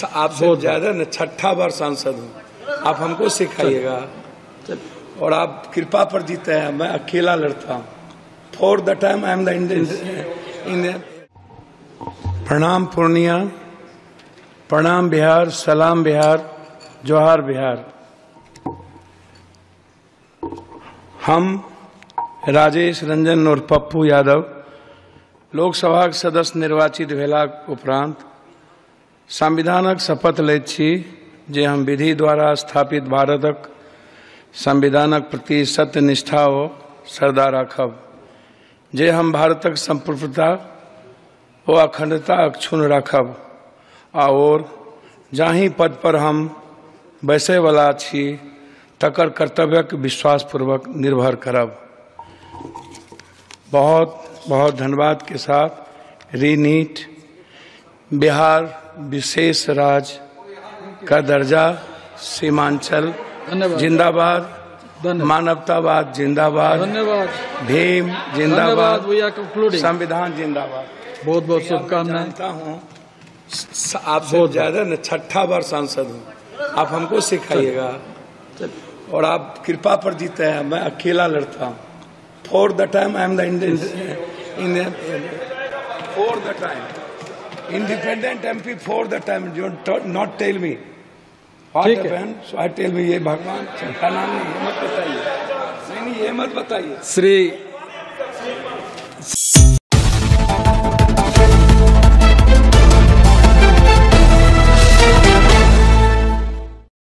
आपसे ज्यादा न छठा बार सांसद हूँ। आप हमको सिखाइएगा और आप कृपा पर जीते हैं। मैं अकेला लड़ता हूँ। For the time I am the Indian. प्रणाम पूर्णिया, प्रणाम बिहार, सलाम बिहार, जोहार बिहार। हम राजेश रंजन और पप्पू यादव लोकसभा सदस्य निर्वाचित भेलाक उपरांत संविधानक शपथ लैत छी जे हम विधि द्वारा स्थापित भारतक संविधानक प्रति सत्य निष्ठा ओ श्रद्धा राखब, जे हम भारतक संप्रभुता ओ अखंडता अक्षुण्ण राखब और जाहि पद पर हम बैसय वाला छी तकर कर्तव्यक विश्वासपूर्वक निर्भर करब। बहुत बहुत धन्यवाद के साथ रीनीट बिहार विशेष राज्य का दर्जा, सीमांचल जिंदाबाद, मानवतावाद जिंदाबाद, भीम जिंदाबाद, संविधान जिंदाबाद। बहुत बहुत शुभकामनाएं। जानता हूँ आपसे ज्यादा न छठा बार सांसद हूँ। आप हमको सिखाइएगा और आप कृपा पर जीते हैं। मैं अकेला लड़ता हूँ। For the time I am the Indian. For the time independent MP for the time. Not tell me what happened, so I tell me ये भगवान का नाम नहीं, ये मत बताइए। नहीं ये मत बताइए। श्री